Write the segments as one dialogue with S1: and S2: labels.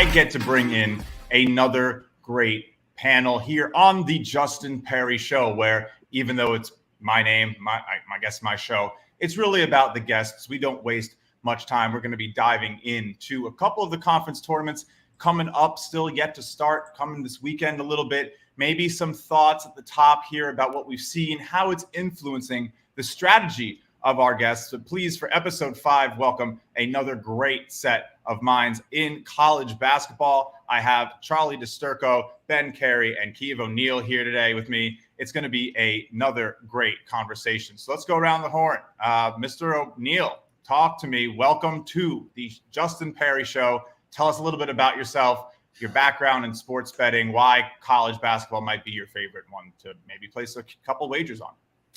S1: I get to bring in another great panel here on the Justin Perri Show, where even though it's my name, I guess my show, it's really about the guests. We don't waste much time. We're going to be diving into a couple of the conference tournaments coming up, still yet to start, coming this weekend a little bit. Maybe some thoughts at the top here about what we've seen, how it's influencing the strategy of our guests. But please, for episode 5, welcome another great set of minds in college basketball. I have Charlie DiSturco, Ben Cary, and Kiev O'Neill here today with me. It's going to be another great conversation. So let's go around the horn. Mr. O'Neill, talk to me. Welcome to the Justin Perri Show. Tell us a little bit about yourself, your background in sports betting, why college basketball might be your favorite one to maybe place a couple wagers on.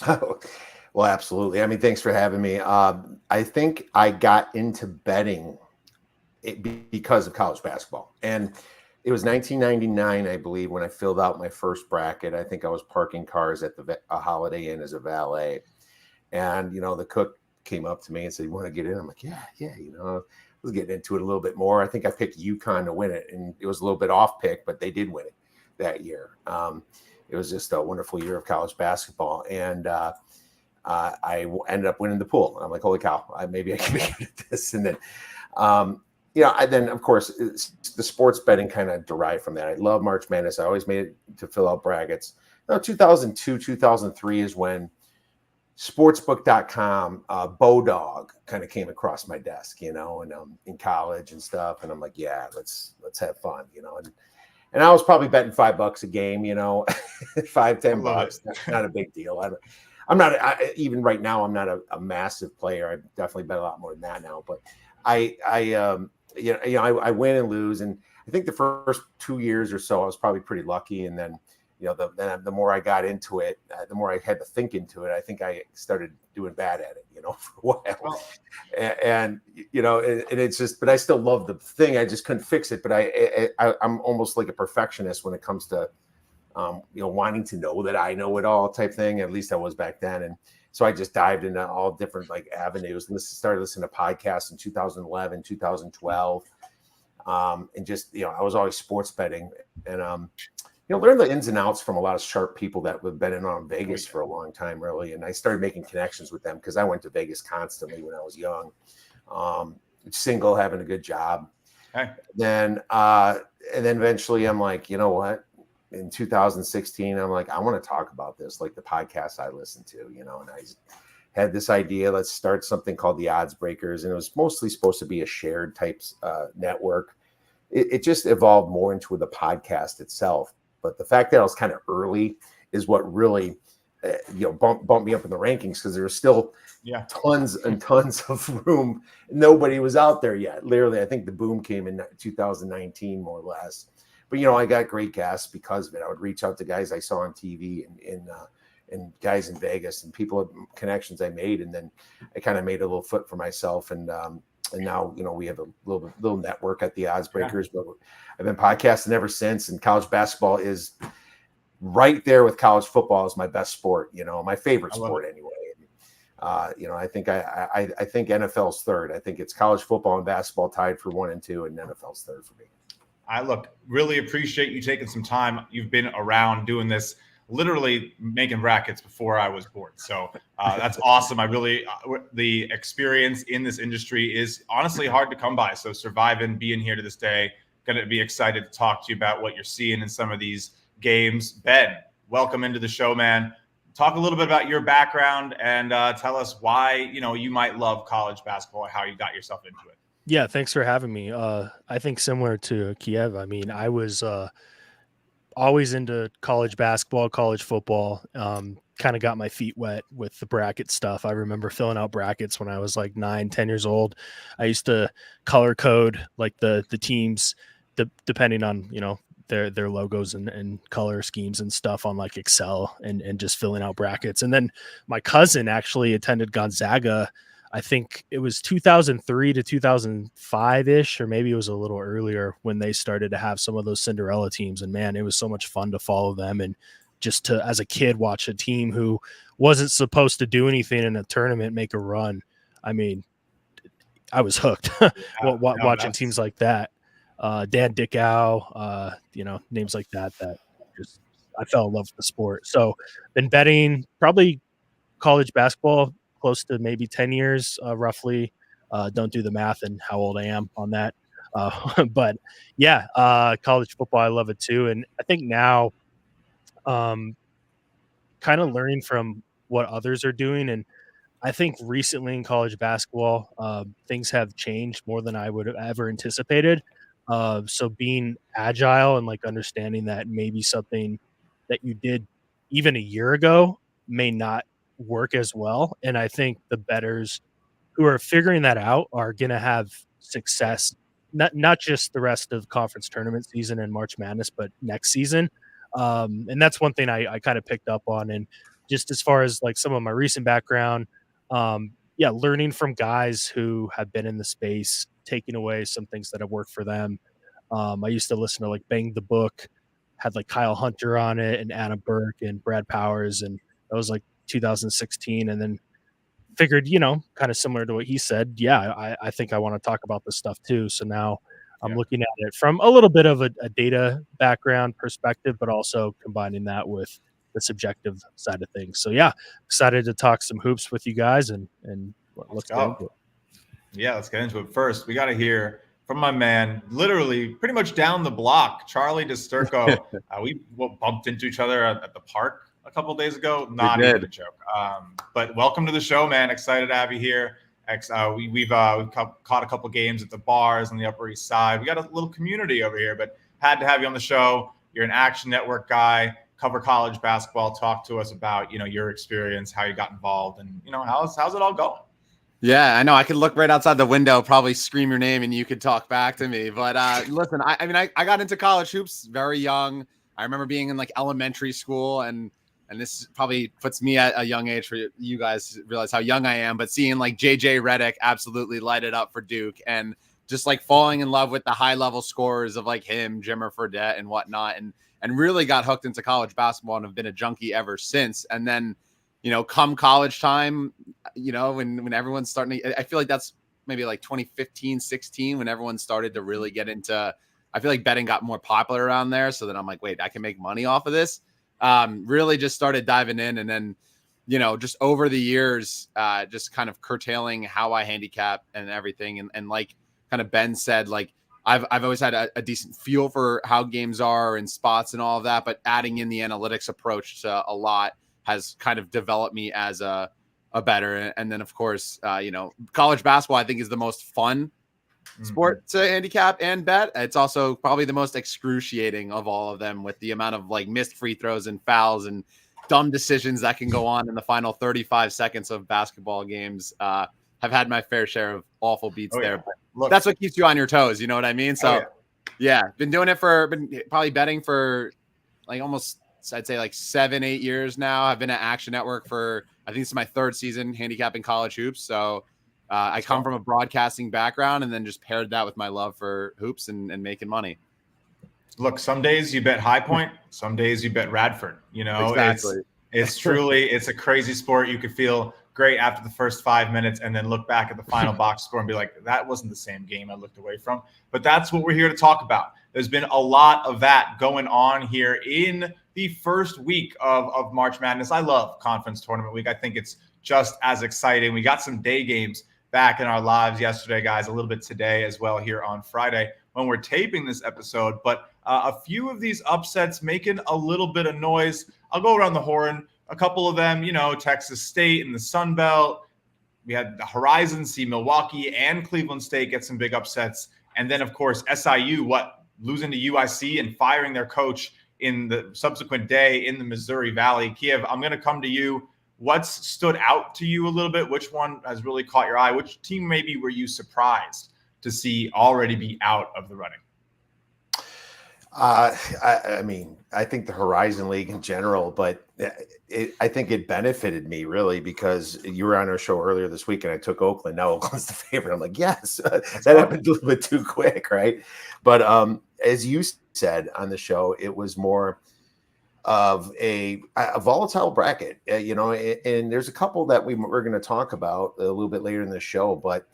S2: Oh, well, absolutely. I mean, thanks for having me. I think I got into betting because of college basketball. And it was 1999, I believe, when I filled out my first bracket. I think I was parking cars at a Holiday Inn as a valet. And, the cook came up to me and said, "You want to get in?" I'm like, yeah. I was getting into it a little bit more. I think I picked UConn to win it, and it was a little bit off pick, but they did win it that year. It was just a wonderful year of college basketball, and I ended up winning the pool. I'm like, holy cow, maybe I can make it at this. And then, then of course, the sports betting kind of derived from that. I love March Madness. I always made it to fill out brackets. 2002, 2003 is when sportsbook.com, Bodog kind of came across my desk, and in college and stuff. And I'm like, yeah, let's have fun, and I was probably betting $5 a game, $5-10, not a big deal. I'm not even right now, I'm not a massive player. I definitely bet a lot more than that now, but I win and lose. And I think the first 2 years or so, I was probably pretty lucky. And then, the more I got into it, the more I had to think into it. I think I started doing bad at it, for a while. And it's just, but I still love the thing. I just couldn't fix it. But I'm almost like a perfectionist when it comes to, wanting to know that I know it all type thing. At least I was back then. And so I just dived into all different avenues. Started listening to podcasts in 2011, 2012. And just, I was always sports betting, and, learn the ins and outs from a lot of sharp people that have been in on Vegas for a long time, really. And I started making connections with them because I went to Vegas constantly when I was young, single, having a good job.
S1: Okay.
S2: And then eventually I'm like, you know what? In 2016, I'm like, I want to talk about this, like the podcast I listened to, and I had this idea, let's start something called the Odds Breakers. And it was mostly supposed to be a shared types network. It just evolved more into the podcast itself. But the fact that I was kind of early is what really, bumped me up in the rankings, because there was still tons and tons of room. Nobody was out there yet. Literally, I think the boom came in 2019, more or less. But, I got great guests because of it. I would reach out to guys I saw on TV and guys in Vegas, and people, connections I made. And then I kind of made a little foot for myself. And now, we have a little network at the Odds Breakers, but I've been podcasting ever since. And college basketball is right there with college football as my best sport, my favorite sport anyway. I think I think NFL's third. I think it's college football and basketball tied for 1 and 2, and NFL's third for me.
S1: I really appreciate you taking some time. You've been around doing this, literally making brackets before I was born. So that's awesome. The experience in this industry is honestly hard to come by. So surviving, being here to this day, going to be excited to talk to you about what you're seeing in some of these games. Ben, welcome into the show, man. Talk a little bit about your background and tell us why, you might love college basketball and how you got yourself into it.
S3: Yeah, thanks for having me. I think similar to Kiev, I mean, I was always into college basketball, college football, kind of got my feet wet with the bracket stuff. I remember filling out brackets when I was like 9-10 years old. I used to color code like the teams, depending on, their logos and color schemes and stuff on like Excel and just filling out brackets. And then my cousin actually attended Gonzaga. I think it was 2003 to 2005-ish, or maybe it was a little earlier when they started to have some of those Cinderella teams. And man, it was so much fun to follow them and just to, as a kid, watch a team who wasn't supposed to do anything in a tournament make a run. I mean, I was hooked watching teams like that. Dan Dickow, names like that just I fell in love with the sport. So been betting probably college basketball close to maybe 10 years, roughly. Don't do the math and how old I am on that. But yeah, college football, I love it too. And I think now, kind of learning from what others are doing. And I think recently in college basketball, things have changed more than I would have ever anticipated. So being agile and like understanding that maybe something that you did even a year ago may not work as well. And I think the betters who are figuring that out are going to have success, not just the rest of conference tournament season and March Madness, but next season. And that's one thing I kind of picked up on. And just as far as like some of my recent background, yeah, learning from guys who have been in the space, taking away some things that have worked for them. I used to listen to like Bang the Book, had like Kyle Hunter on it and Anna Burke and Brad Powers, and that was like 2016. And then figured, kind of similar to what he said, yeah, I think I want to talk about this stuff too. So now I'm looking at it from a little bit of a data background perspective, but also combining that with the subjective side of things. So yeah, excited to talk some hoops with you guys and let's get into it.
S1: Yeah, let's get into it. First, we got to hear from my man, literally pretty much down the block, Charlie DiSturco. We bumped into each other at the park a couple of days ago. Not even a joke. But welcome to the show, man. Excited to have you here. We've caught a couple of games at the bars on the Upper East Side. We got a little community over here, but had to have you on the show. You're an Action Network guy, cover college basketball. Talk to us about, your experience, how you got involved, and, how's it all going?
S4: Yeah, I know. I could look right outside the window, probably scream your name, and you could talk back to me. But listen, I got into college hoops very young. I remember being in like elementary school, and this probably puts me at a young age for you guys to realize how young I am. But seeing like JJ Redick absolutely light it up for Duke, and just like falling in love with the high level scorers of like him, Jimmer Fredette, and whatnot, and really got hooked into college basketball and have been a junkie ever since. And then, come college time, when everyone's starting to, I feel like that's maybe like 2015, 16, when everyone started to really get into, I feel like betting got more popular around there. So then I'm like, wait, I can make money off of this. Really just started diving in, and then, just over the years, just kind of curtailing how I handicap and everything. And like kind of Ben said, like I've always had a decent feel for how games are and spots and all of that, but adding in the analytics approach to a lot has kind of developed me as a bettor. And then of course, college basketball, I think, is the most fun sport to handicap and bet. It's also probably the most excruciating of all of them, with the amount of like missed free throws and fouls and dumb decisions that can go on in the final 35 seconds of basketball games. Have had my fair share of awful beats there, but look, that's what keeps you on your toes. You know what I mean? So been doing it been probably betting for like almost, I'd say like 7-8 years now. I've been at Action Network for, I think it's my third season handicapping college hoops. So I come from a broadcasting background, and then just paired that with my love for hoops and making money.
S1: Look, some days you bet High Point, some days you bet Radford.
S4: Exactly.
S1: It's truly, it's a crazy sport. You could feel great after the first 5 minutes and then look back at the final box score and be like, that wasn't the same game I looked away from. But that's what we're here to talk about. There's been a lot of that going on here in the first week of March Madness. I love conference tournament week. I think it's just as exciting. We got some day games back in our lives yesterday, guys, a little bit today as well here on Friday when we're taping this episode. But a few of these upsets making a little bit of noise. I'll go around the horn. A couple of them, Texas State and the Sun Belt. We had the Horizon see Milwaukee and Cleveland State get some big upsets. And then, of course, SIU, losing to UIC and firing their coach in the subsequent day in the Missouri Valley. Kiev, I'm going to come to you. What's stood out to you a little bit? Which one has really caught your eye? Which team maybe were you surprised to see already be out of the running?
S2: I mean, I think the Horizon League in general, but I think it benefited me really, because you were on our show earlier this week and I took Oakland. Now Oakland's the favorite. I'm like, yes, that happened a little bit too quick, right? But as you said on the show, it was more of a volatile bracket, and there's a couple that we're going to talk about a little bit later in the show, but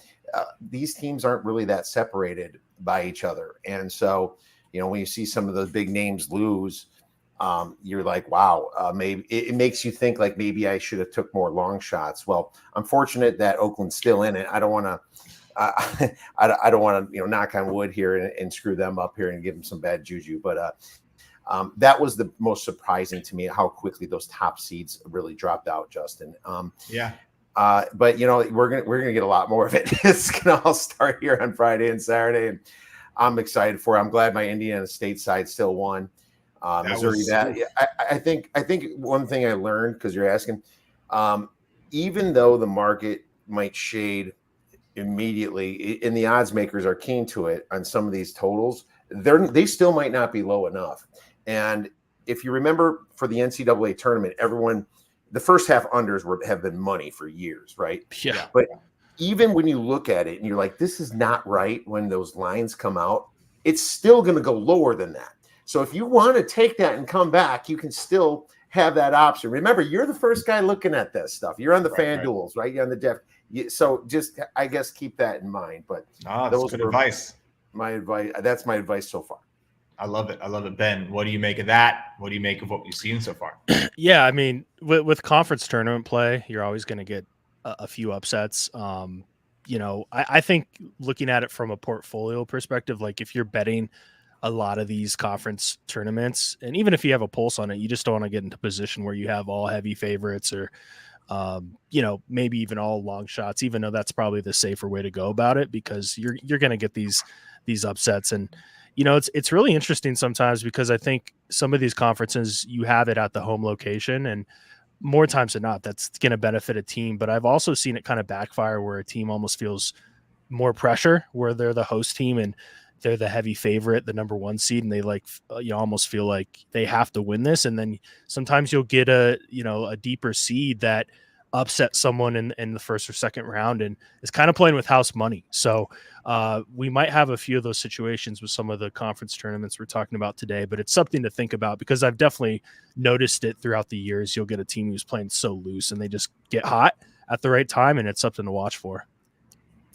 S2: these teams aren't really that separated by each other. And so, when you see some of those big names lose, you're like, wow, maybe it makes you think like maybe I should have took more long shots. Well, I'm fortunate that Oakland's still in it. I don't want to, I don't want to, knock on wood here and screw them up here and give them some bad juju. But that was the most surprising to me, how quickly those top seeds really dropped out, Justin.
S1: Yeah.
S2: But we're gonna get a lot more of it. It's gonna all start here on Friday and Saturday, and I'm excited for it. I'm glad my Indiana State side still won. Missouri, I think one thing I learned, because you're asking, even though the market might shade immediately, and the odds makers are keen to it on some of these totals, they still might not be low enough. And if you remember, for the NCAA tournament, the first half unders have been money for years, right?
S3: Yeah.
S2: But even when you look at it and you're like, this is not right, when those lines come out, it's still going to go lower than that. So if you want to take that and come back, you can still have that option. Remember, you're the first guy looking at this stuff. You're on the FanDuels, right? You're on the Def. So just, I guess, keep that in mind. But
S1: that's good advice.
S2: My advice. That's my advice so far.
S1: I love it. Ben, what do you make of that? What do you make of what we've seen so far?
S3: Yeah, I mean, with conference tournament play, you're always going to get a few upsets. I think looking at it from a portfolio perspective, like if you're betting a lot of these conference tournaments, and even if you have a pulse on it, you just don't want to get into a position where you have all heavy favorites or, maybe even all long shots, even though that's probably the safer way to go about it, because you're going to get these upsets. And, it's really interesting sometimes, because I think some of these conferences, you have it at the home location, and more times than not, that's going to benefit a team. But I've also seen it kind of backfire where a team almost feels more pressure, where they're the host team and they're the heavy favorite, the number one seed, and they almost feel like they have to win this. And then sometimes you'll get a deeper seed that upset someone in the first or second round and is kind of playing with house money. So we might have a few of those situations with some of the conference tournaments we're talking about today, but it's something to think about, because I've definitely noticed it throughout the years. You'll get a team who's playing so loose and they just get hot at the right time, and it's something to watch for.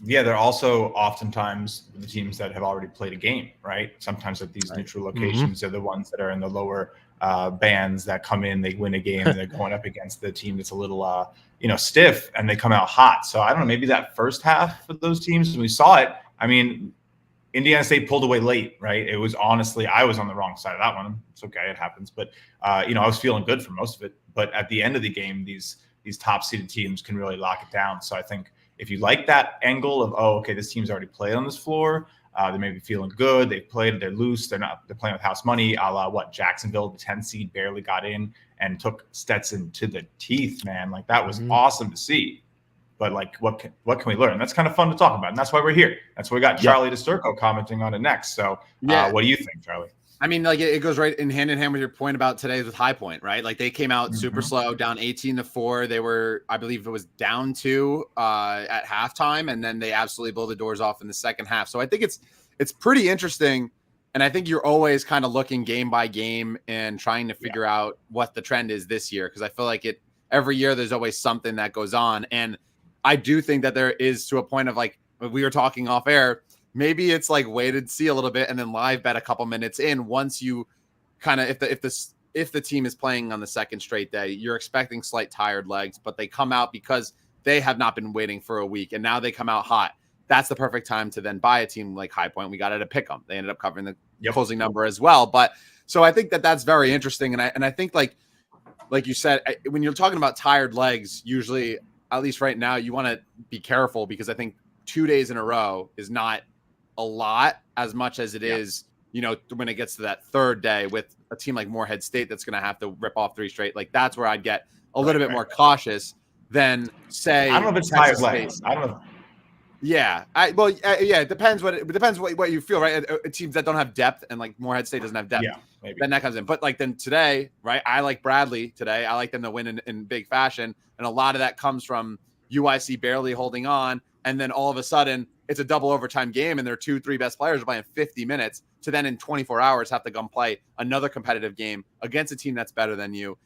S1: Yeah, they're also oftentimes the teams that have already played a game, right? Sometimes at these neutral locations, they're the ones that are in the lower bands that come in, they win a game, and they're going up against the team that's a little, stiff, and they come out hot. So I don't know, maybe that first half for those teams, when we saw it, I mean, Indiana State pulled away late, right? It was honestly, I was on the wrong side of that one. It's okay, it happens. But, I was feeling good for most of it. But at the end of the game, these top-seeded teams can really lock it down. So I think if you like that angle of, this team's already played on this floor, they may be feeling good, they've played, they're loose, they're playing with house money, a la Jacksonville, the 10 seed, barely got in and took Stetson to the teeth, man. Like, that was awesome to see. But like, what can we learn? That's kind of fun to talk about, and that's why we're here. That's why we got Charlie DiSturco commenting on it next. So what do you think, Charlie?
S4: I mean, like, it goes right in hand with your point about today with High Point, right? Like, they came out super slow, down 18-4. They were, I believe it was down 2 at halftime, and then they absolutely blew the doors off in the second half. So I think it's pretty interesting, and I think you're always kind of looking game by game and trying to figure out what the trend is this year, because I feel like every year there's always something that goes on, and I do think that there is, to a point of, like, we were talking off air, maybe it's like wait and see a little bit and then live bet a couple minutes in. Once you kind of, if the team is playing on the second straight day, you're expecting slight tired legs, but they come out because they have not been waiting for a week, and now they come out hot. That's the perfect time to then buy a team like High Point. We got it at pick 'em. They ended up covering the closing number as well. But so I think that's very interesting. And I think like you said, when you're talking about tired legs, usually, at least right now, you want to be careful, because I think 2 days in a row is not a lot as much as it is, when it gets to that third day with a team like Morehead State that's going to have to rip off 3 straight. Like, that's where I'd get a little bit more cautious than, say,
S1: I don't know if it's tired legs. I don't know.
S4: Yeah. It depends what you feel, right? Teams that don't have depth, and like Morehead State doesn't have depth.
S1: Yeah, maybe.
S4: Then that comes in. But like, then today, right? I like Bradley today. I like them to win in big fashion. And a lot of that comes from UIC barely holding on. And then all of a sudden it's a double overtime game, and their 2-3 best players are playing 50 minutes to then in 24 hours have to come play another competitive game against a team that's better than you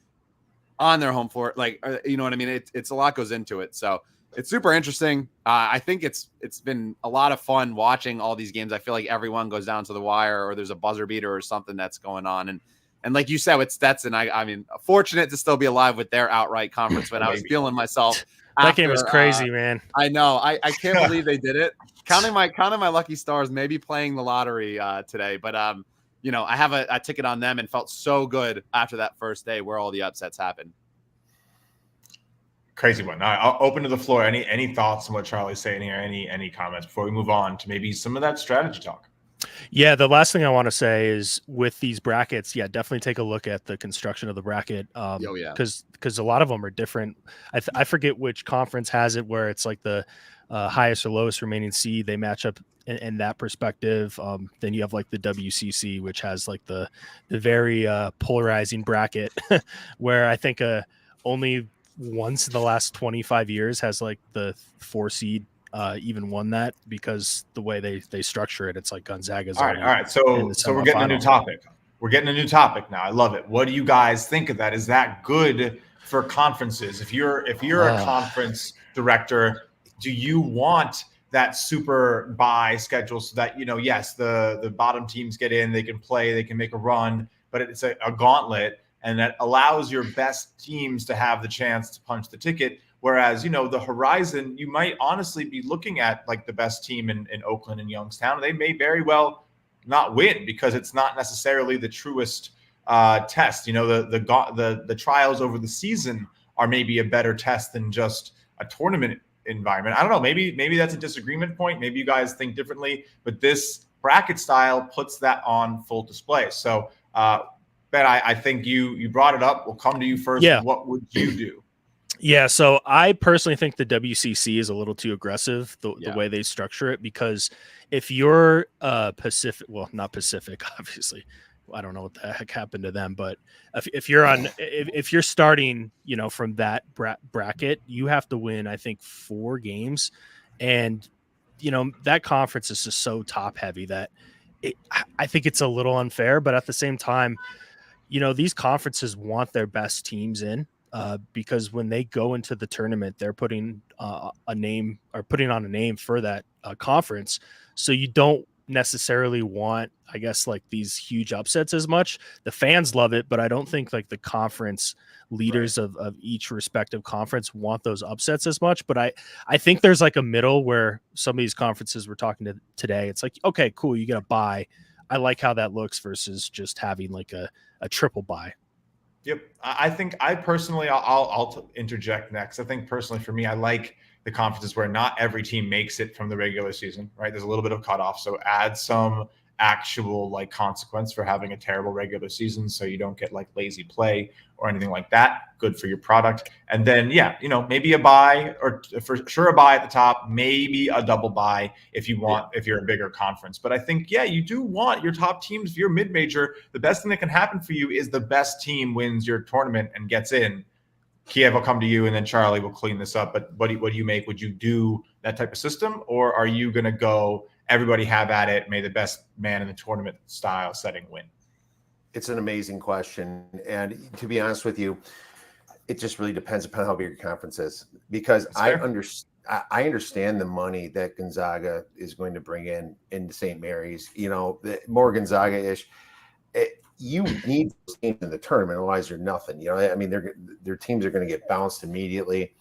S4: on their home floor. Like, you know what I mean? It's a lot goes into it. So It's super interesting. I think it's been a lot of fun watching all these games. I feel like everyone goes down to the wire, or there's a buzzer beater or something that's going on. And like you said with Stetson, I mean, fortunate to still be alive with their outright conference. But I was feeling myself.
S3: That game was crazy, man.
S4: I know. I can't believe they did it. Counting my lucky stars, maybe playing the lottery today. But you know, I have a ticket on them and felt so good after that first day where all the upsets happened.
S1: Crazy one. All right, I'll open to the floor. Any thoughts on what Charlie's saying here? Any comments before we move on to maybe some of that strategy talk?
S3: Yeah, the last thing I want to say is with these brackets, yeah, definitely take a look at the construction of the bracket. Because a lot of them are different. I forget which conference has it where it's like the highest or lowest remaining seed. They match up in that perspective. Then you have like the WCC, which has like the very polarizing bracket where I think only once in the last 25 years has like the 4 seed even won that, because the way they structure it, it's like Gonzaga's.
S1: All right. So we're getting a new topic. We're getting a new topic now. I love it. What do you guys think of that? Is that good for conferences? If you're a conference director, do you want that super bye schedule so that, you know, yes, the bottom teams get in, they can play, they can make a run, but it's a gauntlet, and that allows your best teams to have the chance to punch the ticket. Whereas, you know, the horizon, you might honestly be looking at like the best team in Oakland and Youngstown. They may very well not win because it's not necessarily the truest test. You know, the trials over the season are maybe a better test than just a tournament environment. I don't know. Maybe that's a disagreement point. Maybe you guys think differently, but this bracket style puts that on full display. So, Ben, I think you brought it up. We'll come to you first.
S3: Yeah.
S1: What would you do?
S3: Yeah, so I personally think the WCC is a little too aggressive, the way they structure it, because if you're Pacific, well, not Pacific, obviously, I don't know what the heck happened to them, but if you're starting, you know, from that bracket, you have to win, I think, 4 games, and you know that conference is just so top heavy that I think it's a little unfair, but at the same time, you know, these conferences want their best teams in. Because when they go into the tournament, they're putting on a name for that conference. So you don't necessarily want, I guess, like these huge upsets as much. The fans love it, but I don't think like the conference leaders of each respective conference want those upsets as much. But I think there's like a middle where some of these conferences we're talking to today, it's like, okay, cool, you get a bye. I like how that looks versus just having like a triple bye.
S1: Yep. I think I personally, I'll interject next. I think personally for me, I like the conferences where not every team makes it from the regular season, right? There's a little bit of cutoff. So add some actual like consequence for having a terrible regular season, so you don't get like lazy play or anything like that. Good for your product. And then, yeah, you know, maybe a bye, or for sure a bye at the top, maybe a double bye if you want, if you're a bigger conference. But I think, yeah, you do want your top teams. If you're mid-major, the best thing that can happen for you is the best team wins your tournament and gets in. Kiev, I'll come to you, and then Charlie will clean this up. But what do you make? Would you do that type of system, or are you going to go everybody have at it, may the best man in the tournament style setting win?
S2: It's an amazing question. And to be honest with you, it just really depends upon how big your conference is, because I understand the money that Gonzaga is going to bring in St. Mary's, you know, more Gonzaga-ish. You need those teams in the tournament, otherwise you're nothing. You know, I mean, their teams are going to get bounced immediately.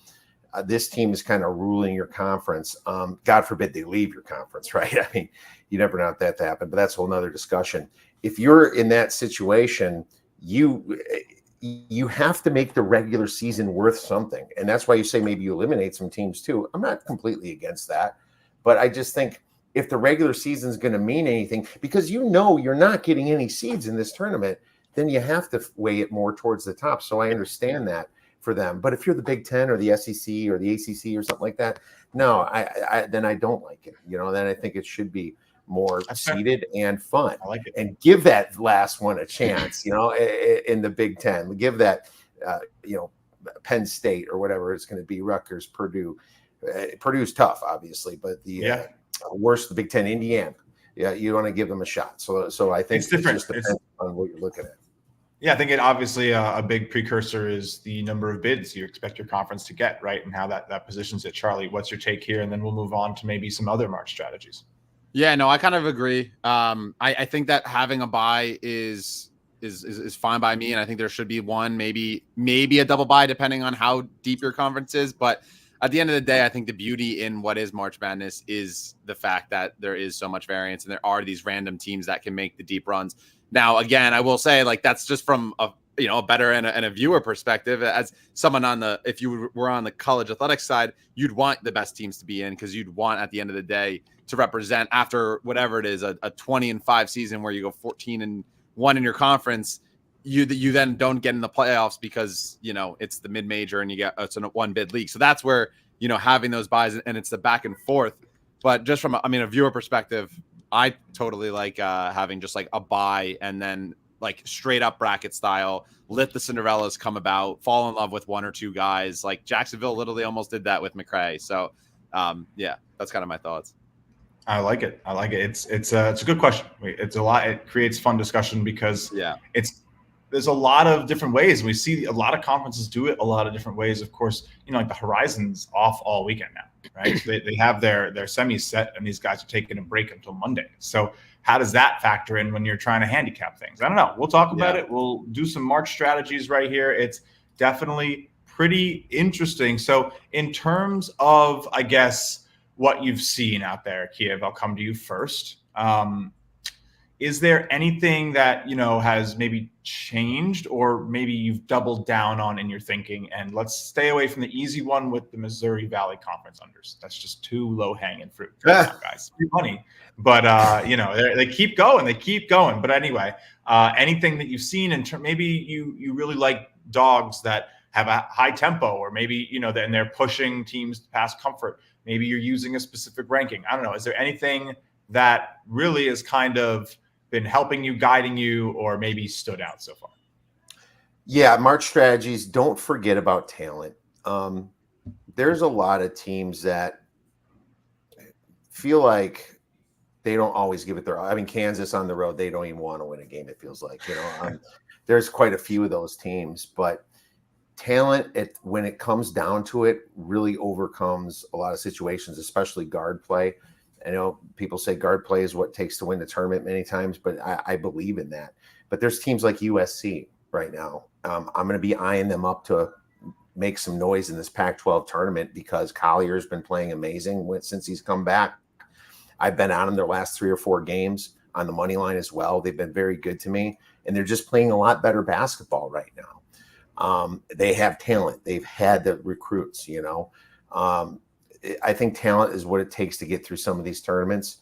S2: This team is kind of ruling your conference. God forbid they leave your conference, right? I mean, you never want that to happen, but that's a whole nother discussion. If you're in that situation, you have to make the regular season worth something. And that's why you say maybe you eliminate some teams too. I'm not completely against that, but I just think if the regular season is going to mean anything, because you know you're not getting any seeds in this tournament, then you have to weigh it more towards the top. So I understand that for them. But if you're the Big Ten or the SEC or the ACC or something like that, no, then I don't like it. You know, then I think it should be more seeded and fun.
S1: I like it.
S2: And give that last one a chance, you know, in the Big Ten. Give that, you know, Penn State or whatever it's going to be, Rutgers, Purdue. Purdue's tough, obviously, but the worst, the Big Ten, Indiana. Yeah, you want to give them a shot. So I think
S1: it's different.
S2: It just depends on what you're looking at.
S1: Yeah, I think it obviously a big precursor is the number of bids you expect your conference to get, right? And how that positions it. Charlie, what's your take here? And then we'll move on to maybe some other March strategies.
S4: Yeah, no, I kind of agree. I think that having a bye is fine by me, and I think there should be one, maybe a double bye depending on how deep your conference is. But at the end of the day, I think the beauty in what is March Madness is the fact that there is so much variance, and there are these random teams that can make the deep runs. Now, again, I will say, like, that's just from a better and a viewer perspective. As someone if you were on the college athletics side, you'd want the best teams to be in, because you'd want, at the end of the day, to represent, after whatever it is, a 20-5 season where you go 14-1 in your conference. You then don't get in the playoffs because it's the mid-major and it's a one bid league. So that's where having those buys, and it's the back and forth. But just from a viewer perspective, I totally like having just like a buy, and then like straight up bracket style, let the Cinderellas come about, fall in love with one or two guys. Like Jacksonville literally almost did that with McCray. So yeah, that's kind of my thoughts.
S1: I like it. It's a good question. It's a lot. It creates fun discussion because there's a lot of different ways. We see a lot of conferences do it a lot of different ways. Of course, like the Horizon's off all weekend now, right? they have their semis set, and these guys are taking a break until Monday. So how does that factor in when you're trying to handicap things? I don't know. We'll talk about it. We'll do some March strategies right here. It's definitely pretty interesting. So in terms of, I guess, what you've seen out there, Kiev, I'll come to you first. Is there anything that has maybe changed, or maybe you've doubled down on in your thinking? And let's stay away from the easy one with the Missouri Valley Conference unders. That's just too low hanging fruit, guys. Pretty funny, but they keep going. They keep going. But anyway, anything that you've seen maybe you really like dogs that have a high tempo, or maybe and they're pushing teams past comfort. Maybe you're using a specific ranking. I don't know. Is there anything that really has kind of been helping you, guiding you, or maybe stood out so far?
S2: Yeah, March strategies. Don't forget about talent. There's a lot of teams that feel like they don't always give it their. I mean, Kansas on the road, they don't even want to win a game. It feels like there's quite a few of those teams, but talent, when it comes down to it, really overcomes a lot of situations, especially guard play. I know people say guard play is what it takes to win the tournament many times, but I believe in that. But there's teams like USC right now. I'm going to be eyeing them up to make some noise in this Pac-12 tournament, because Collier's been playing amazing since he's come back. I've been on them their last 3 or 4 games on the money line as well. They've been very good to me, and they're just playing a lot better basketball right now. They have talent. They've had the recruits, I think talent is what it takes to get through some of these tournaments.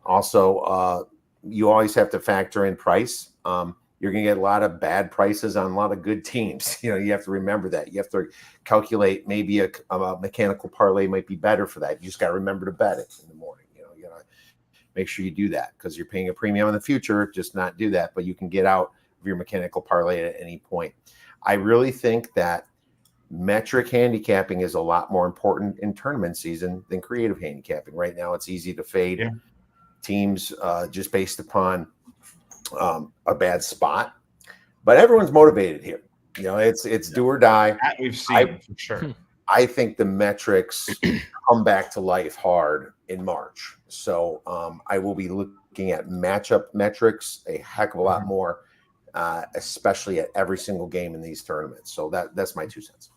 S2: Also, you always have to factor in price. You're going to get a lot of bad prices on a lot of good teams. You have to remember that. You have to calculate, maybe a mechanical parlay might be better for that. You just got to remember to bet it in the morning. You got to make sure you do that, because you're paying a premium in the future. Just not do that, but you can get out of your mechanical parlay at any point. I really think that metric handicapping is a lot more important in tournament season than creative handicapping. Right now, it's easy to fade teams just based upon a bad spot, but everyone's motivated here. It's do or die.
S1: That we've seen for sure.
S2: I think the metrics come back to life hard in March. So I will be looking at matchup metrics a heck of a lot more, especially at every single game in these tournaments. So that's my 2 cents.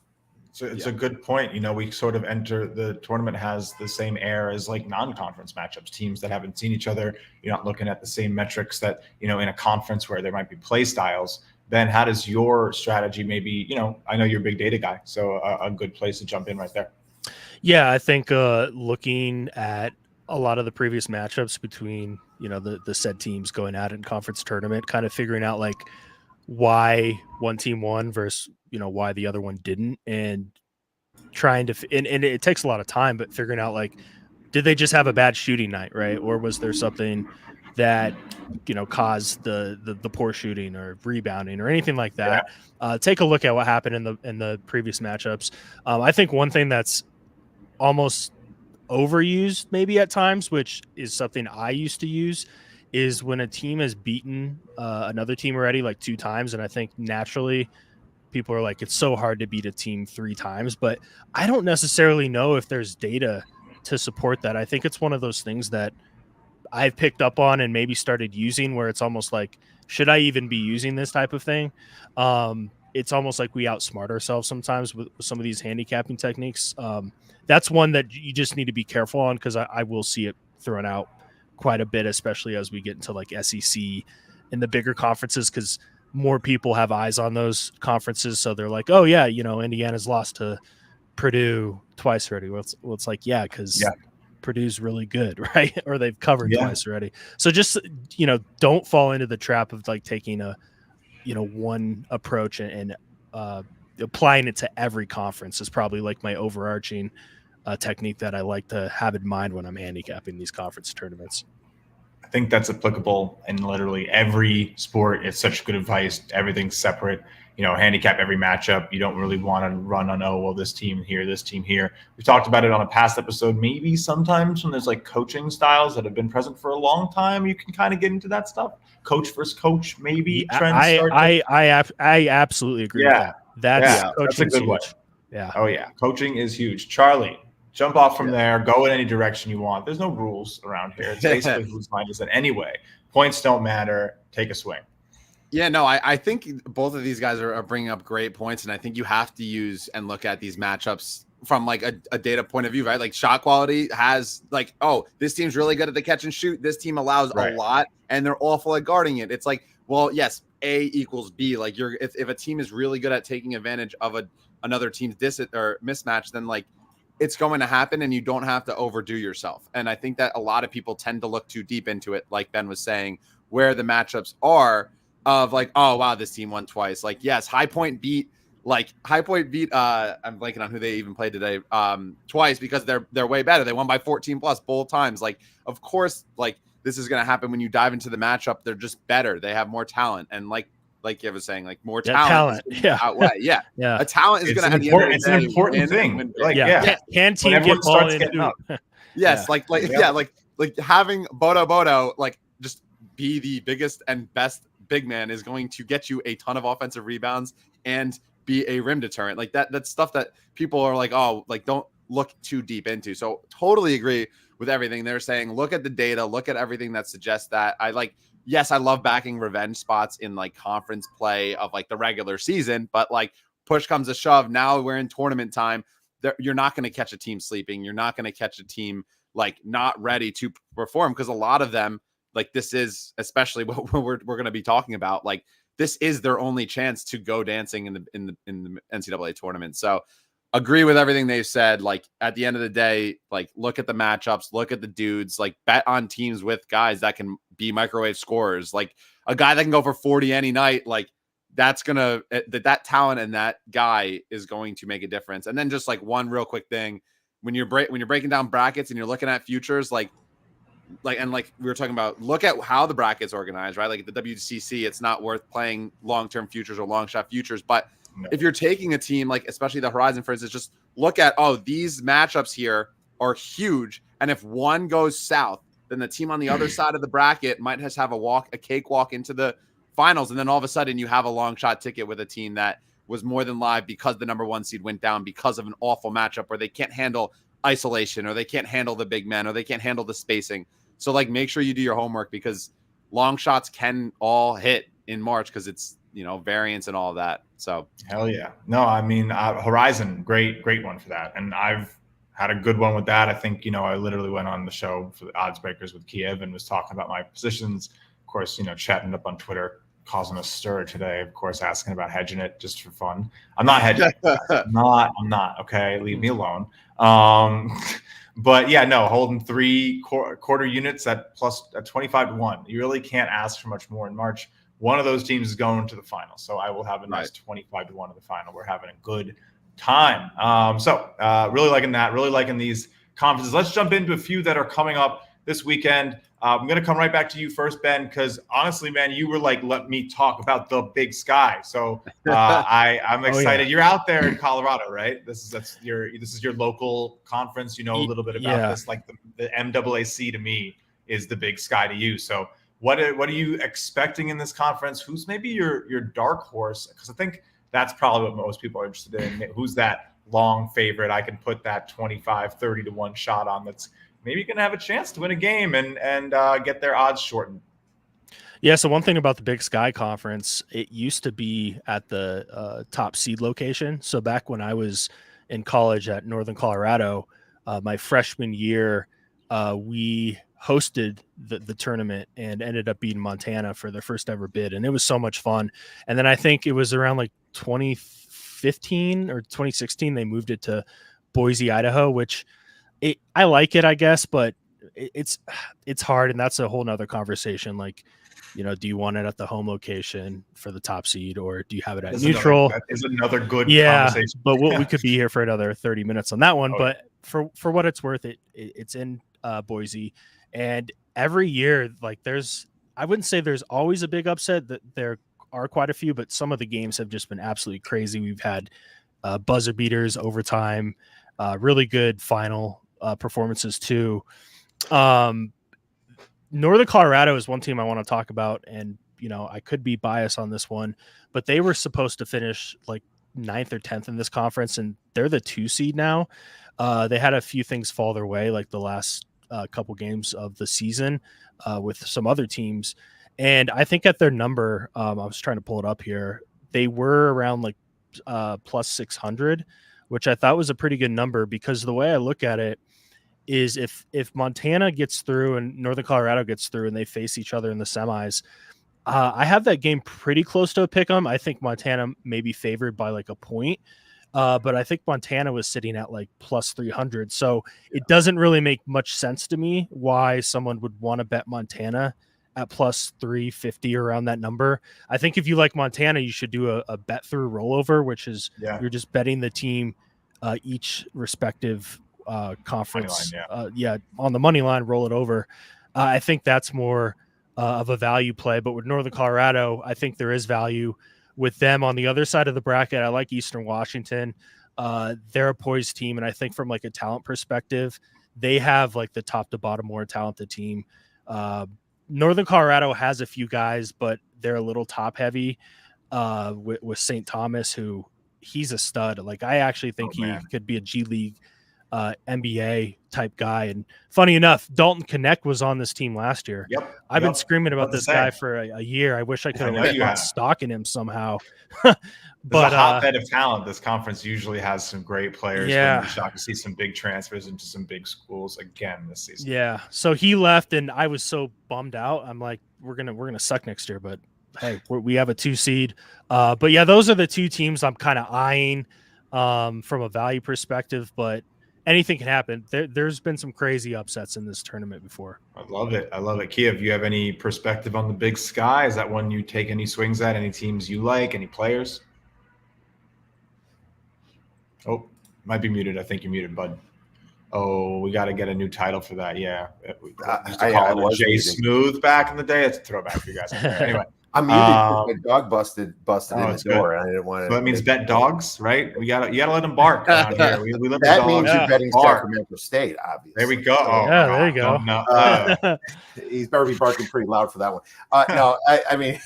S1: So it's a good point. We sort of enter the tournament has the same air as like non-conference matchups, teams that haven't seen each other. You're not looking at the same metrics that, in a conference where there might be play styles. Ben, how does your strategy maybe, I know you're a big data guy, so a good place to jump in right there.
S3: Yeah, I think looking at a lot of the previous matchups between, the said teams going at it in conference tournament, kind of figuring out like why one team won versus, why the other one didn't, and trying to, and it takes a lot of time, but figuring out like, did they just have a bad shooting night, right? Or was there something that, caused the poor shooting or rebounding or anything like that? Take a look at what happened in the previous matchups. I think one thing that's almost overused maybe at times, which is something I used to use, is when a team has beaten another team already like 2 times. And I think naturally people are like, it's so hard to beat a team 3 times, but I don't necessarily know if there's data to support that. I think it's one of those things that I've picked up on and maybe started using where it's almost like, should I even be using this type of thing? It's almost like we outsmart ourselves sometimes with some of these handicapping techniques. That's one that you just need to be careful on, because I will see it thrown out quite a bit, especially as we get into like SEC and the bigger conferences, because more people have eyes on those conferences. So they're like, oh yeah, Indiana's lost to Purdue twice already. Well, it's like, yeah, because Purdue's really good, right? Or they've covered twice already. So just, don't fall into the trap of like taking a, one approach and applying it to every conference is probably like my overarching technique that I like to have in mind when I'm handicapping these conference tournaments.
S1: I think that's applicable in literally every sport. It's such good advice. Everything's separate. Handicap every matchup. You don't really want to run on, oh, well, this team here, this team here. We talked about it on a past episode. Maybe sometimes when there's like coaching styles that have been present for a long time, you can kind of get into that stuff. Coach versus coach, maybe.
S3: I absolutely agree with that. That's
S1: a good
S3: huge.
S1: one.
S3: Yeah.
S1: Oh yeah, coaching is huge. Charlie, jump off from there. Go in any direction you want. There's no rules around here. It's basically whose line is it anyway. Points don't matter. Take a swing.
S4: Yeah, no, I think both of these guys are bringing up great points, and I think you have to use and look at these matchups from like a data point of view, right? Like shot quality has like, oh, this team's really good at the catch and shoot. This team allows a lot, and they're awful at guarding it. It's like, well, yes, A equals B. Like if a team is really good at taking advantage of another team's mismatch, then like it's going to happen, and you don't have to overdo yourself. And I think that a lot of people tend to look too deep into it, like Ben was saying, where the matchups are. Of like, oh wow, this team won twice. Like, yes, High Point beat. I'm blanking on who they even played today. Twice, because they're way better. They won by 14 plus both times. Like, of course, like this is gonna happen when you dive into the matchup. They're just better. They have more talent, and like Kiev was saying, like more talent. Outweigh. Yeah. A talent is gonna at the end of the day,
S1: it's an important thing.
S3: Can team get ball in?
S4: Yes, like having Bodo like just be the biggest and best big man is going to get you a ton of offensive rebounds and be a rim deterrent. Like that's stuff that people are like, oh, like don't look too deep into. So totally agree with everything they're saying. Look at the data, look at everything that suggests that. I love backing revenge spots in like conference play of like the regular season, but like push comes to shove. Now we're in tournament time. You're not going to catch a team sleeping. You're not going to catch a team like not ready to perform, because a lot of them, like this is especially what we're going to be talking about. Like this is their only chance to go dancing in the NCAA tournament. So agree with everything they've said. Like at the end of the day, like look at the matchups, look at the dudes, like bet on teams with guys that can be microwave scorers. Like a guy that can go for 40 any night. Like that's gonna that talent and that guy is going to make a difference. And then just like one real quick thing, when you're breaking down brackets and you're looking at futures, like we were talking about, look at how the bracket's organized, right? Like at the WCC, it's not worth playing long-term futures or long shot futures. But if you're taking a team, like especially the Horizon, for instance, just look at, oh, these matchups here are huge. And if one goes south, then the team on the other side of the bracket might just have a cakewalk into the finals. And then all of a sudden you have a long shot ticket with a team that was more than live because the number 1 seed went down because of an awful matchup where they can't handle isolation, or they can't handle the big men, or they can't handle the spacing. So like make sure you do your homework, because long shots can all hit in March because it's, variance and all of that. So
S1: hell yeah. No, I mean, Horizon, great one for that. And I've had a good one with that. I think, I literally went on the show for the Odds Breakers with Kiev and was talking about my positions. Of course, chatting up on Twitter, causing a stir today, of course, asking about hedging it just for fun. I'm not hedging. I'm not. Okay. Leave me alone. But yeah, no, holding 3 quarter units at plus 25-1. You really can't ask for much more in March. One of those teams is going to the final. So I will have a nice 25-1 in the final. We're having a good time. Really liking that, really liking these conferences. Let's jump into a few that are coming up this weekend. I'm going to come right back to you first, Ben, because honestly, man, you were like, let me talk about the Big Sky. So I'm excited. You're out there in Colorado, right? This is your local conference. You know a little bit about this. Like the MAAC to me is the Big Sky to you. So what are you expecting in this conference? Who's maybe your dark horse? Because I think that's probably what most people are interested in. Who's that long favorite? I can put that 25, 30 to 1 shot on that's maybe going to have a chance to win a game and get their odds shortened.
S3: Yeah, so one thing about the Big Sky Conference, it used to be at the top seed location. So back when I was in college at Northern Colorado, my freshman year, we hosted the tournament and ended up beating Montana for their first ever bid. And it was so much fun. And then I think it was around like 2015 or 2016, they moved it to Boise, Idaho, which I like it, I guess, but it's hard. And that's a whole nother conversation. Like, do you want it at the home location for the top seed, or do you have it at neutral?
S1: That is another good conversation.
S3: But we could be here for another 30 minutes on that one. But for what it's worth, it's in Boise, and every year, like I wouldn't say there's always a big upset. That there are quite a few, but some of the games have just been absolutely crazy. We've had buzzer beaters, overtime, really good final performances too. Northern Colorado is one team I want to talk about, and I could be biased on this one, but they were supposed to finish like 9th or 10th in this conference, and they're the 2 seed now. They had a few things fall their way, like the last couple games of the season with some other teams, and I think at their number, I was trying to pull it up here, they were around like plus 600, which I thought was a pretty good number, because the way I look at it is if Montana gets through and Northern Colorado gets through and they face each other in the semis, I have that game pretty close to a pick 'em. I think Montana may be favored by like a point, but I think Montana was sitting at like plus 300. So it doesn't really make much sense to me why someone would want to bet Montana at plus 350 around that number. I think if you like Montana, you should do a bet through rollover, which is you're just betting the team each respective conference on the money line, roll it over. I think that's more of a value play, but with Northern Colorado, I think there is value with them on the other side of the bracket. I like Eastern Washington. They're a poised team, and I think from like a talent perspective, they have like the top to bottom more talented team. Northern Colorado has a few guys, but they're a little top heavy with St. Thomas, who he's a stud. Like I actually think he could be a G League NBA type guy. And funny enough, Dalton Connect was on this team last year. I've been screaming about this guy for a year. I wish I could have got stock in him somehow.
S1: But a hotbed of talent. This conference usually has some great players.
S3: Yeah,
S1: be shocked to see some big transfers into some big schools again this season.
S3: Yeah, so he left, and I was so bummed out. I'm like, we're gonna suck next year, but hey, we have a 2 seed. But yeah, those are the 2 teams I'm kind of eyeing from a value perspective. But anything can happen. There's been some crazy upsets in this tournament before.
S1: I love it. Kiev, you have any perspective on the Big Sky? Is that one you take any swings at? Any teams you like? Any players? Oh, might be muted. I think you're muted, bud. Oh, we got to get a new title for that. Yeah. I was Jay Smooth back in the day. It's a throwback for you guys. Anyway.
S2: I'm muted because my dog busted in the door, and I didn't want to.
S1: So that means bet dogs, right? You gotta let them bark around here. We live
S2: that means you're betting Sacramento State, obviously.
S1: There we go. Oh,
S3: yeah, there you go.
S2: He's better be barking pretty loud for that one. No, I mean,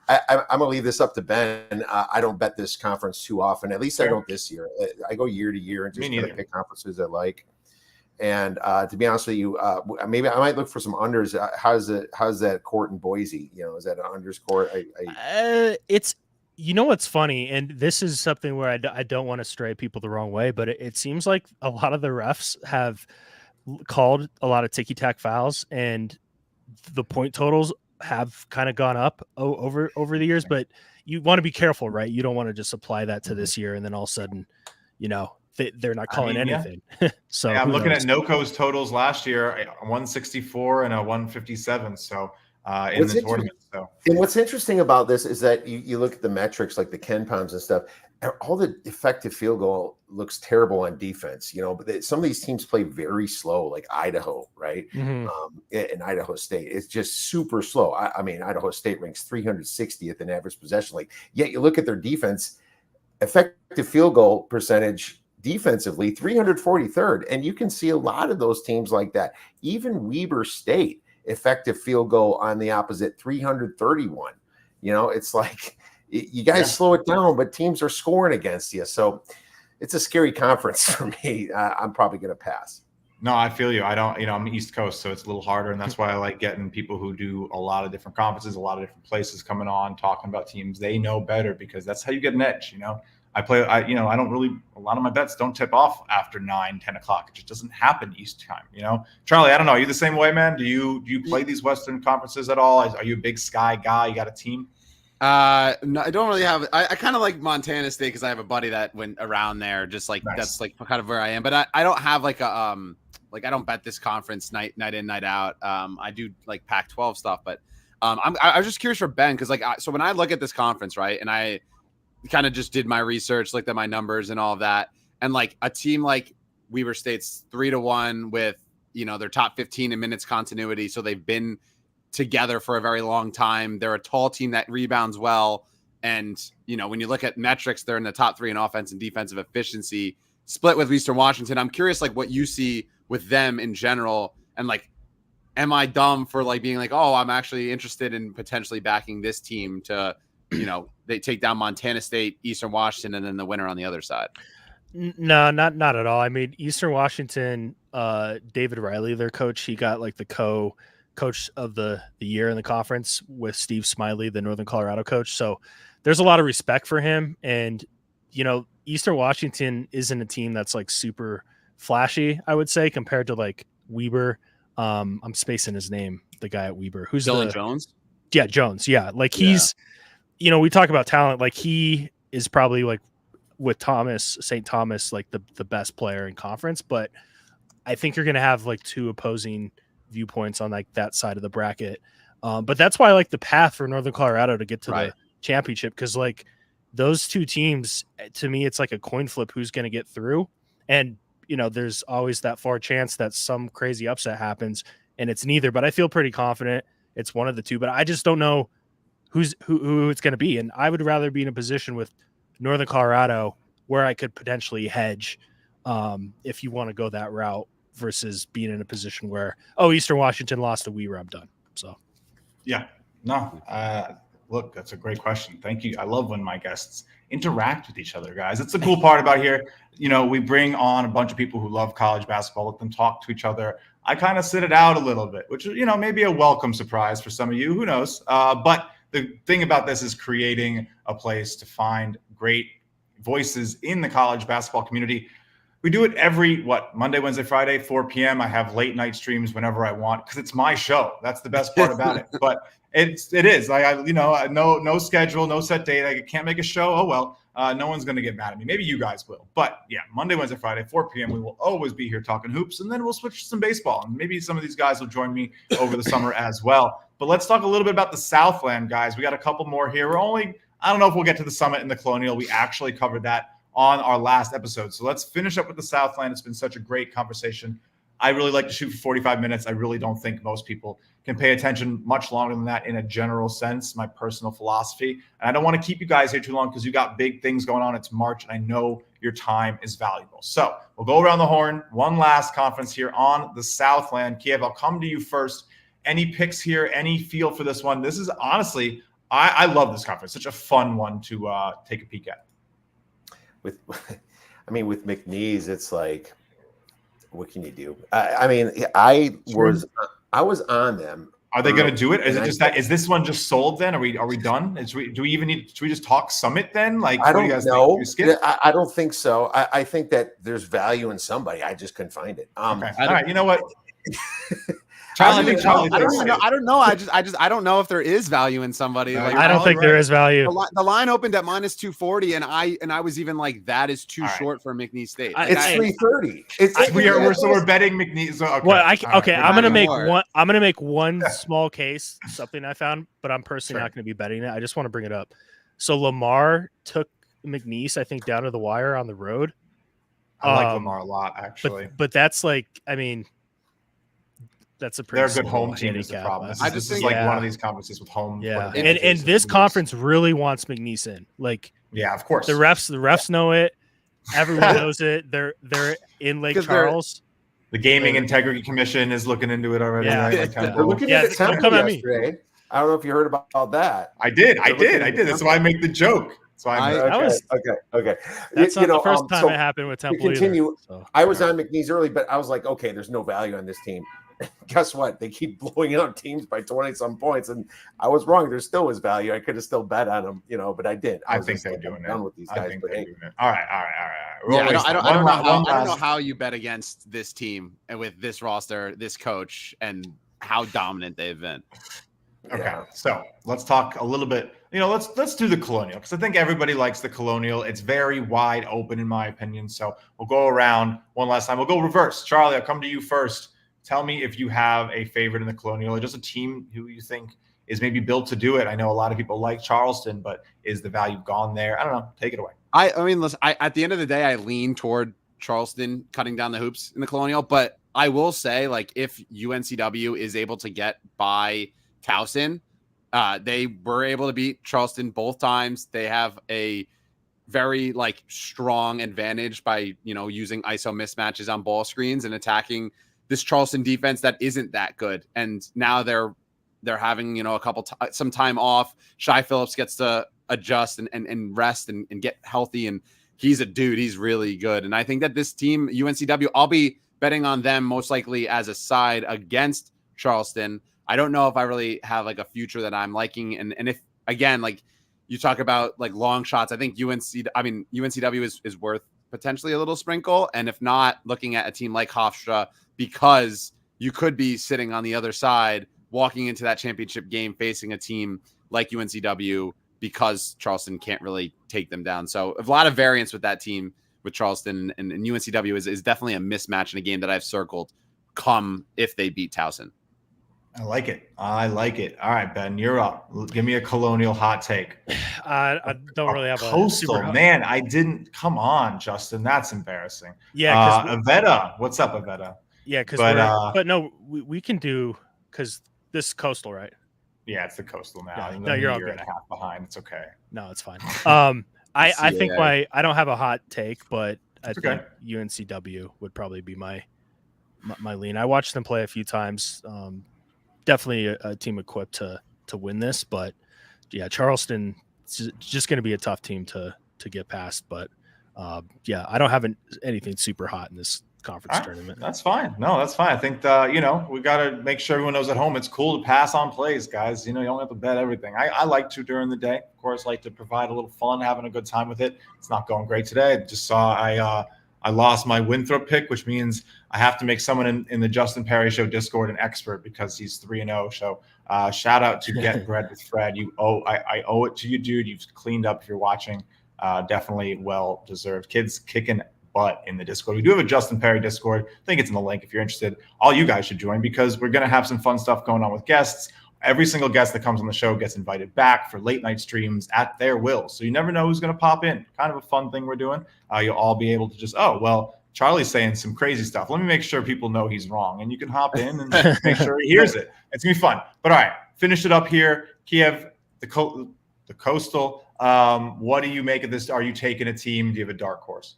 S2: I'm gonna leave this up to Ben. I don't bet this conference too often. At least I don't this year. I go year to year and just kind of pick conferences I like. And to be honest with you, maybe I might look for some unders. How's that court in Boise? Is that an unders court?
S3: It's what's funny, and this is something where I don't want to stray people the wrong way, but it seems like a lot of the refs have called a lot of ticky-tack fouls, and the point totals have kind of gone up over the years. But you want to be careful, right? You don't want to just apply that to this year, and then all of a sudden, they're not calling anything. So
S1: I'm looking at NOCO's totals last year, a 164 and a 157. So in the tournament. So,
S2: and what's interesting about this is that you look at the metrics like the Ken pounds and stuff. All the effective field goal looks terrible on defense, but some of these teams play very slow, like Idaho, right? And Idaho State, it's just super slow. I mean, Idaho State ranks 360th in average possession. Yet you look at their defense, effective field goal percentage defensively, 343rd. And you can see a lot of those teams like that. Even Weber State effective field goal on the opposite 331. You know, it's like you guys slow it down, but teams are scoring against you. So it's a scary conference for me. I'm probably going to pass.
S1: No, I feel you. I don't, I'm East Coast, so it's a little harder. And that's why I like getting people who do a lot of different conferences, a lot of different places coming on, talking about teams they know better, because that's how you get an edge. I don't really, a lot of my bets don't tip off after 9-10 o'clock. It just doesn't happen East time, Charlie, I don't know. Are you the same way, man? Do you play these Western conferences at all? Are you a big Sky guy? You got a team?
S4: No, I don't really have. I kind of like Montana State because I have a buddy that went around there. Just like nice. That's like kind of where I am. But I don't have like a like I don't bet this conference night in, night out. I do like Pac-12 stuff, but I was just curious for Ben because so when I look at this conference, right, and I kind of just did my research, looked at my numbers and all of that, and like a team like Weber State's 3-1 with their top 15 in minutes continuity, so they've been together for a very long time. They're a tall team that rebounds well. And, when you look at metrics, they're in the top 3 in offense and defensive efficiency, split with Eastern Washington. I'm curious, like, what you see with them in general. And, like, am I dumb for, like, being like, oh, I'm actually interested in potentially backing this team to, they take down Montana State, Eastern Washington, and then the winner on the other side?
S3: No, not at all. I mean, Eastern Washington, David Riley, their coach, he got, like, the coach of the year in the conference with Steve Smiley, the Northern Colorado coach. So there's a lot of respect for him. And, Eastern Washington isn't a team that's like super flashy, I would say, compared to like Weber. I'm spacing his name, the guy at Weber. Who's
S4: Dylan Jones?
S3: Yeah, Jones. Yeah. Like he's, we talk about talent. Like he is probably like with St. Thomas, like the best player in conference. But I think you're going to have like two opposing viewpoints on like that side of the bracket. But that's why I like the path for Northern Colorado to get to the championship. Cause like those two teams, to me, it's like a coin flip who's going to get through. And, there's always that far chance that some crazy upset happens and it's neither, but I feel pretty confident it's one of the two, but I just don't know who it's going to be. And I would rather be in a position with Northern Colorado where I could potentially hedge if you want to go that route, versus being in a position where, Eastern Washington lost to Weber, I'm done. So,
S1: yeah, no, look, that's a great question. Thank you. I love when my guests interact with each other, guys. It's the cool part about here. We bring on a bunch of people who love college basketball, let them talk to each other. I kind of sit it out a little bit, which, maybe a welcome surprise for some of you, who knows? But the thing about this is creating a place to find great voices in the college basketball community. We do it every, Monday, Wednesday, Friday, 4 p.m. I have late night streams whenever I want because it's my show. That's the best part about it. But it is like, no schedule, no set date. I can't make a show. Oh, well, no one's going to get mad at me. Maybe you guys will. But yeah, Monday, Wednesday, Friday, 4 p.m. We will always be here talking hoops, and then we'll switch to some baseball. And maybe some of these guys will join me over the summer as well. But let's talk a little bit about the Southland, guys. We got a couple more here. I don't know if we'll get to the Summit and the Colonial. We actually covered that on our last episode. So let's finish up with the Southland. It's been such a great conversation. I really like to shoot for 45 minutes. I really don't think most people can pay attention much longer than that in a general sense, my personal philosophy. And I don't want to keep you guys here too long because you got big things going on. It's March, and I know your time is valuable. So we'll go around the horn. One last conference here on the Southland. Kiev, I'll come to you first. Any picks here? Any feel for this one? This is honestly, I love this conference. Such a fun one to take a peek at.
S2: With McNeese, it's like, what can you do? I was on them.
S1: Are they going to do it? Is it just that? Is this one just sold? Then are we done? Do we even need? Should we just talk Summit then? Like,
S2: I don't know. I don't think so. I think that there's value in somebody. I just couldn't find it.
S1: Okay. All right. You know what?
S4: I don't know. I don't know if there is value in somebody. Like,
S3: I don't think there is value.
S4: The line opened at minus 240, and I was even like, that is too short for McNeese State.
S2: It's 330.
S1: We're betting McNeese. Okay.
S3: Well, I'm gonna make one small case, something I found, but I'm personally not going to be betting it. I just want to bring it up. So Lamar took McNeese, I think, down to the wire on the road.
S1: I like Lamar a lot, actually.
S3: But that's like, that's a pretty.
S1: They're a good home team. Is the problem. This is like one of these conferences with home.
S3: Yeah, and this conference really wants McNeese in. Like,
S1: yeah, of course.
S3: The refs know it. Everyone knows it. They're in Lake Charles.
S1: The Gaming Integrity Commission is looking into it already.
S3: Yeah.
S1: Right? Like
S2: They're
S1: Temple.
S2: looking
S3: Yeah,
S2: at the
S3: don't
S2: temple
S3: come at me.
S2: yesterday. I don't know if you heard about that.
S1: I did.
S2: They're looking at the
S1: That's why I make the joke. That's why I'm
S3: That was-
S2: okay.
S3: That's not the first time
S2: so
S3: it happened with
S2: to
S3: Temple
S2: continue,
S3: either. So.
S2: I was on McNeese early, but I was like, okay, there's no value on this team. Guess what? They keep blowing out teams by 20-some points, and I was wrong. There still was value. I could have still bet on them, but I did.
S1: I
S2: was
S1: think
S2: just
S1: they're
S2: like,
S1: doing
S2: I'm
S1: it.
S2: done with these
S1: I
S2: guys.
S1: think
S2: But
S1: they're
S2: hey,
S1: doing it. All right.
S4: Yeah, I don't know
S1: how.
S4: how you bet against this team and with this roster, this coach, and how dominant they've been.
S1: Okay,
S2: yeah.
S1: so let's talk a little bit. Let's do the Colonial because I think everybody likes the Colonial. It's very wide open in my opinion. So we'll go around one last time. We'll go reverse. Charlie, I'll come to you first. Tell me if you have a favorite in the Colonial or just a team who you think is maybe built to do it. I know a lot of people like Charleston, but is the value gone there? I don't know. Take it away.
S4: I mean, listen, at the end of the day, I lean toward Charleston cutting down the hoops in the Colonial, but I will say, like, if UNCW is able to get by Towson, they were able to beat Charleston both times. They have a very strong advantage by using ISO mismatches on ball screens and attacking this Charleston defense that isn't that good. And now they're having some time off. Shai Phillips gets to adjust and rest and get healthy, and he's a dude. He's really good. And I think that this team, UNCW, I'll be betting on them most likely as a side against Charleston. I don't know if I really have a future that I'm liking. And if, again, you talk about long shots, I think UNCW is worth potentially a little sprinkle. And if not, looking at a team like Hofstra, because you could be sitting on the other side, walking into that championship game, facing a team like UNCW, because Charleston can't really take them down. So a lot of variance with that team, with Charleston, and UNCW is definitely a mismatch in a game that I've circled come if they beat Towson.
S1: I like it. All right, Ben, you're up. Give me a Colonial hot take.
S3: I don't really have
S1: Coastal,
S3: a super
S1: man. I didn't. Come on, Justin. That's embarrassing.
S3: Yeah,
S1: Avetta. What's up, Avetta?
S3: Yeah, because but no, we can do because this is Coastal, right?
S1: Yeah, it's the Coastal now.
S3: Yeah, no, you're all
S1: a year
S3: good.
S1: and a half behind. It's okay.
S3: No, it's fine. I think I don't have a hot take, but I think UNCW would probably be my lean. I watched them play a few times. Definitely a team equipped to win this, but yeah, Charleston is just going to be a tough team to get past. But yeah, I don't have anything super hot in this conference tournament.
S1: That's fine. No, that's fine. I think we got to make sure everyone knows at home it's cool to pass on plays, guys. You don't have to bet everything. I like to during the day, of course, like to provide a little fun, having a good time with it. It's not going great today. I just saw I lost my Winthrop pick, which means I have to make someone in the Justin Perri Show Discord an expert because he's 3-0. So shout out to Get Bread with Fred. I owe it to you, dude. You've cleaned up if you're watching. Definitely well deserved. Kids kicking butt in the Discord. We do have a Justin Perri Discord. I think it's in the link if you're interested. All you guys should join because we're going to have some fun stuff going on with guests. Every single guest that comes on the show gets invited back for late night streams at their will. So you never know who's going to pop in. Kind of a fun thing we're doing. You'll all be able to just, Charlie's saying some crazy stuff. Let me make sure people know he's wrong. And you can hop in and make sure he hears it. It's going to be fun. But all right, finish it up here. Kiev, the Coastal. What do you make of this? Are you taking a team? Do you have a dark horse?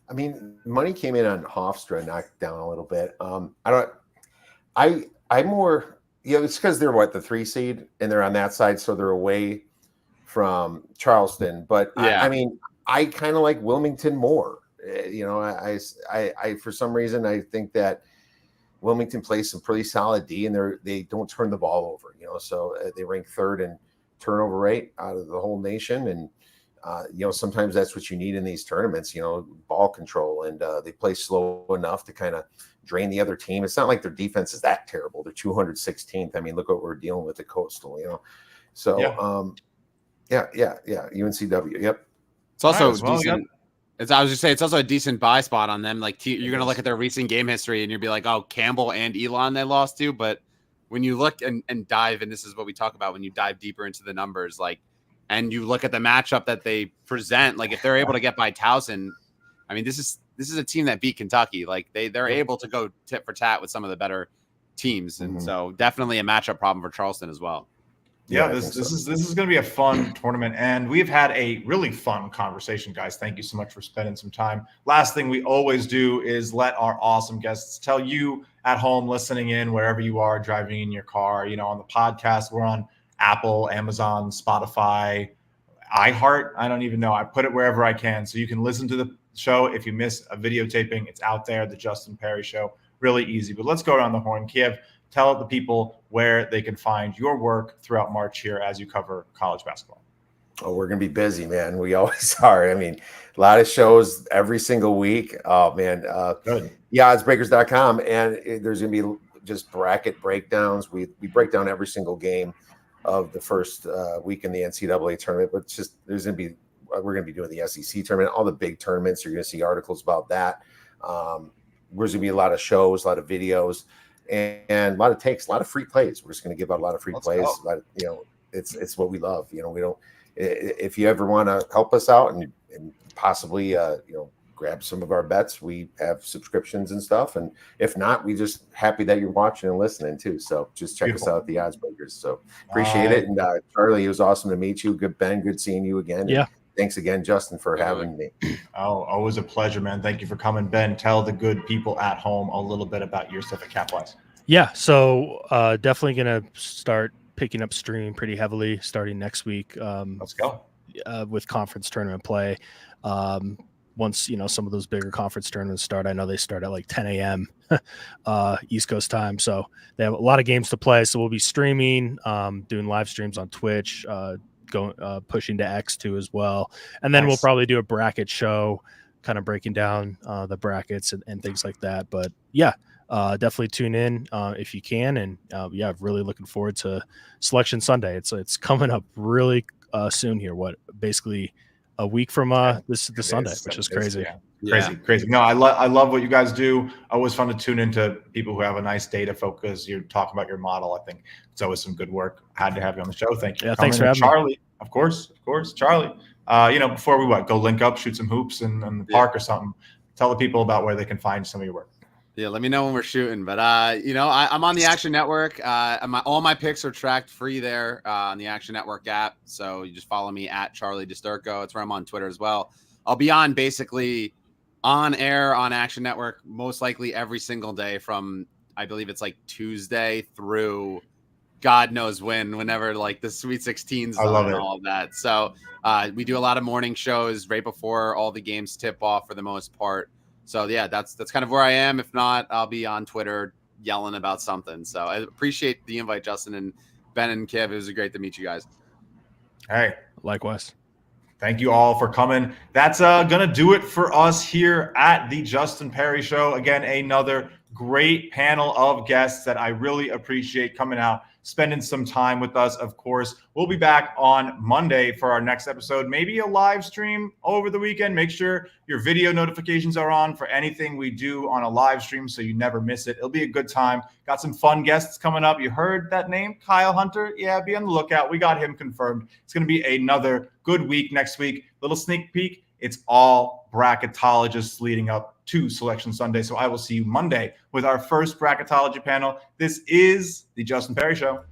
S2: I mean, money came in on Hofstra, knocked down a little bit. I'm more, it's because they're the 3 seed and they're on that side, so they're away from Charleston. But
S4: yeah.
S2: I kind of like Wilmington more. I for some reason I think that Wilmington plays some pretty solid D, and they don't turn the ball over. So they rank 3rd in turnover rate out of the whole nation, and sometimes that's what you need in these tournaments, ball control, and they play slow enough to kind of drain the other team. It's not like their defense is that terrible. They're 216th. I mean, look what we're dealing with at Coastal, So, yeah. UNCW. Yep.
S4: It's also decent. I was just saying, it's also a decent buy spot on them. You're going to look at their recent game history and you'll be like, oh, Campbell and Elon they lost to. But when you look and dive, and this is what we talk about when you dive deeper into the numbers, and you look at the matchup that they present, if they're able to get by Towson, I mean, this is a team that beat Kentucky. They're able to go tit for tat with some of the better teams. And so definitely a matchup problem for Charleston as well.
S1: Yeah, this is going to be a fun tournament, and we've had a really fun conversation, guys. Thank you so much for spending some time. Last thing we always do is let our awesome guests tell you at home, listening in, wherever you are, driving in your car, on the podcast. We're on Apple, Amazon, Spotify, iHeart. I don't even know. I put it wherever I can, so you can listen to the show. If you miss a videotaping, it's out there. The Justin Perri Show, really easy. But let's go around the horn. Kiev, tell the people where they can find your work throughout March here as you cover college basketball.
S2: Oh, we're going to be busy, man. We always are. I mean, a lot of shows every single week. Oh, man.
S1: Good.
S2: Oddsbreakers.com. And there's going to be just bracket breakdowns. We break down every single game of the first week in the NCAA tournament. But it's just we're going to be doing the SEC tournament, all the big tournaments. You're going to see articles about that. There's going to be a lot of shows, a lot of videos, and a lot of takes, a lot of free plays. We're just going to give out a lot of free plays. It's what we love. We don't. If you ever want to help us out and possibly grab some of our bets, we have subscriptions and stuff. And if not, we just happy that you're watching and listening too. So just check us out at the Odds Breakers. So appreciate it. And Charlie, it was awesome to meet you. Good, Ben. Good seeing you again.
S3: Yeah.
S2: And thanks again, Justin, for having me.
S1: Oh, always a pleasure, man. Thank you for coming. Ben, tell the good people at home a little bit about your stuff at Capwise.
S3: Yeah, so definitely going to start picking up stream pretty heavily starting next week.
S1: Let's go.
S3: With conference tournament play. Once, some of those bigger conference tournaments start, I know they start at like 10 a.m. East Coast time. So they have a lot of games to play. So we'll be streaming, doing live streams on Twitch, pushing to X too as well. And then We'll probably do a bracket show, kind of breaking down the brackets and things like that. But yeah, definitely tune in if you can. And really looking forward to Selection Sunday. It's coming up really soon here. Basically a week from this Sunday, which is crazy.
S1: Crazy. No, I love what you guys do. Always fun to tune into people who have a nice data focus. You're talking about your model. I think it's always some good work. Had to have you on the show. Thank you.
S3: Yeah, thanks for having
S1: Charlie,
S3: me.
S1: Of course, Charlie. Before we go link up, shoot some hoops in the park or something. Tell the people about where they can find some of your work.
S4: Yeah, let me know when we're shooting. But I'm on the Action Network. All my picks are tracked free there on the Action Network app. So you just follow me at Charlie DiSturco. It's where I'm on Twitter as well. I'll be on basically on air on Action Network most likely every single day from, I believe it's like Tuesday through God knows whenever like the Sweet 16s and all of that. So we do a lot of morning shows right before all the games tip off for the most part. So yeah, that's kind of where I am. If not, I'll be on Twitter yelling about something. So I appreciate the invite, Justin and Ben and Kiev. It was great to meet you guys.
S1: Hey,
S3: likewise.
S1: Thank you all for coming. That's going to do it for us here at the Justin Perri Show. Again, another great panel of guests that I really appreciate coming out, spending some time with us. Of course, we'll be back on Monday for our next episode, maybe a live stream over the weekend. Make sure your video notifications are on for anything we do on a live stream so you never miss it. It'll be a good time. Got some fun guests coming up. You heard that name, Kyle Hunter? Yeah, be on the lookout. We got him confirmed. It's going to be another good week next week. Little sneak peek. It's all bracketologists leading up to Selection Sunday. So I will see you Monday with our first bracketology panel. This is the Justin Perri Show.